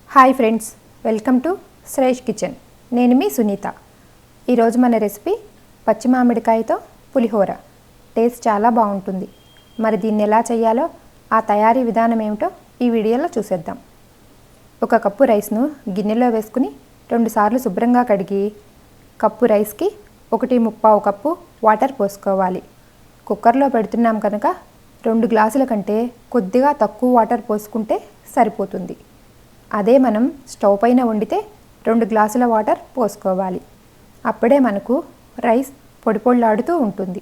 Hi friends, welcome to Shresh kitchen. నేను మీ సునీత. ఈరోజు మన రెసిపీ పచ్చి మామిడికాయతో పులిహోర. టేస్ట్ చాలా బాగుంటుంది. మరి దీన్ని ఎలా చేయాలో, ఆ తయారీ విధానం ఏమిటో ఈ వీడియోలో చూసేద్దాం. ఒక కప్పు రైస్ను గిన్నెలో వేసుకుని 2 సార్లు శుభ్రంగా కడిగి కప్పు రైస్కి 1.25 కప్పు వాటర్ పోసుకోవాలి. కుక్కర్లో పెడుతున్నాం కనుక 2 గ్లాసుల కంటే కొద్దిగా తక్కువ వాటర్ పోసుకుంటే సరిపోతుంది. అదే మనం స్టవ్ పైన వండితే 2 గ్లాసుల వాటర్ పోసుకోవాలి. అప్పుడే మనకు రైస్ పొడి పొడిలాడుతూ ఉంటుంది.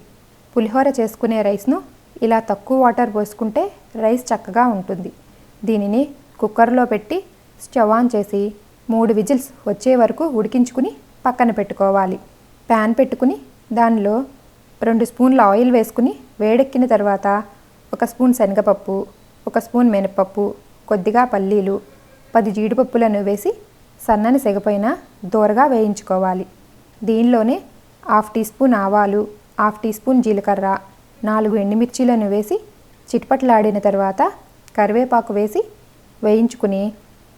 పులిహోర చేసుకునే రైస్ను ఇలా తక్కువ వాటర్ పోసుకుంటే రైస్ చక్కగా ఉంటుంది. దీనిని కుక్కర్లో పెట్టి స్టవ్ ఆన్ చేసి 3 విజిల్స్ వచ్చే వరకు ఉడికించుకుని పక్కన పెట్టుకోవాలి. ప్యాన్ పెట్టుకుని దానిలో 2 స్పూన్ల ఆయిల్ వేసుకుని వేడెక్కిన తర్వాత 1 స్పూన్ శనగపప్పు, 1 స్పూన్ మినపప్పు, కొద్దిగా పల్లీలు, 10 జీడిపప్పులను వేసి సన్నని సెగపైన దోరగా వేయించుకోవాలి. దీనిలోనే 1/2 టీ స్పూన్ ఆవాలు, 1/2 టీ స్పూన్ జీలకర్ర, 4 ఎండుమిర్చీలను వేసి చిట్పట్లాడిన తర్వాత కరివేపాకు వేసి వేయించుకుని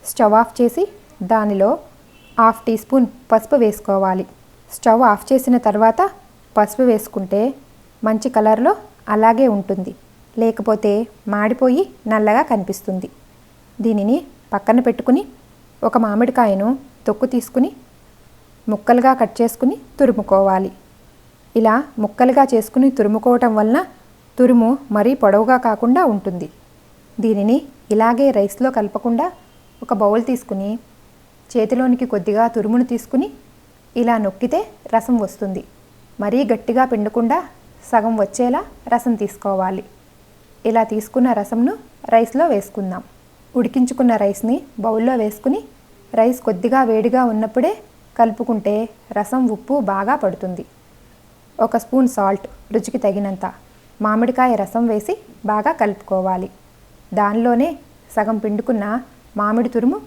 స్టవ్ ఆఫ్ చేసి దానిలో 1/2 టీ స్పూన్ పసుపు వేసుకోవాలి. స్టవ్ ఆఫ్ చేసిన తర్వాత పసుపు వేసుకుంటే మంచి కలర్లో అలాగే ఉంటుంది, లేకపోతే మాడిపోయి నల్లగా కనిపిస్తుంది. దీనిని పక్కన పెట్టుకుని ఒక మామిడికాయను తొక్కు తీసుకుని ముక్కలుగా కట్ చేసుకుని తురుముకోవాలి. ఇలా ముక్కలుగా చేసుకుని తురుముకోవటం వలన తురుము మరీ పొడవుగా కాకుండా ఉంటుంది. దీనిని ఇలాగే రైస్లో కలపకుండా ఒక బౌల్ తీసుకుని చేతిలోనికి కొద్దిగా తురుమును తీసుకుని ఇలా నొక్కితే రసం వస్తుంది. మరీ గట్టిగా పిండకుండా సగం వచ్చేలా రసం తీసుకోవాలి. ఇలా తీసుకున్న రసంను రైస్లో వేసుకుందాం. ఉడికించుకున్న రైస్ని బౌల్లో వేసుకుని రైస్ కొద్దిగా వేడిగా ఉన్నప్పుడే కలుపుకుంటే రసం ఉప్పు బాగా పడుతుంది. 1 స్పూన్ సాల్ట్, రుచికి తగినంత, మామిడికాయ రసం వేసి బాగా కలుపుకోవాలి. దానిలోనే సగం పిండుకున్న మామిడి తురుము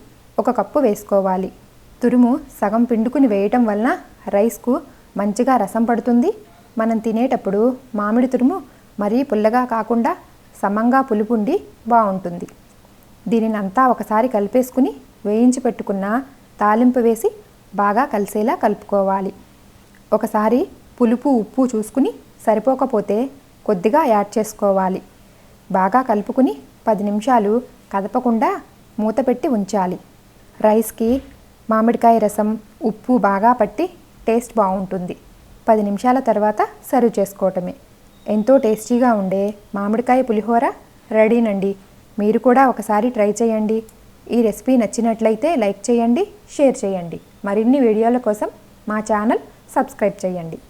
1 కప్పు వేసుకోవాలి. తురుము సగం పిండుకుని వేయటం వలన రైస్కు మంచిగా రసం పడుతుంది. మనం తినేటప్పుడు మామిడి తురుము మరీ పుల్లగా కాకుండా సమంగా పులుపుండి బాగుంటుంది. దీనిని అంతా ఒకసారి కలిపేసుకుని వేయించి పెట్టుకున్న తాలింపు వేసి బాగా కలిసేలా కలుపుకోవాలి. ఒకసారి పులుపు ఉప్పు చూసుకుని సరిపోకపోతే కొద్దిగా యాడ్ చేసుకోవాలి. బాగా కలుపుకుని 10 నిమిషాలు కదపకుండా మూత పెట్టి ఉంచాలి. రైస్కి మామిడికాయ రసం ఉప్పు బాగా పట్టి టేస్ట్ బాగుంటుంది. 10 నిమిషాల తర్వాత సర్వ్ చేసుకోవటమే. ఎంతో టేస్టీగా ఉండే మామిడికాయ పులిహోర రెడీనండి. మీరు కూడా ఒకసారి ట్రై చేయండి. ఈ రెసిపీ నచ్చినట్లయితే లైక్ చేయండి, షేర్ చేయండి. మరిన్ని వీడియోల కోసం మా ఛానల్ సబ్స్క్రైబ్ చేయండి.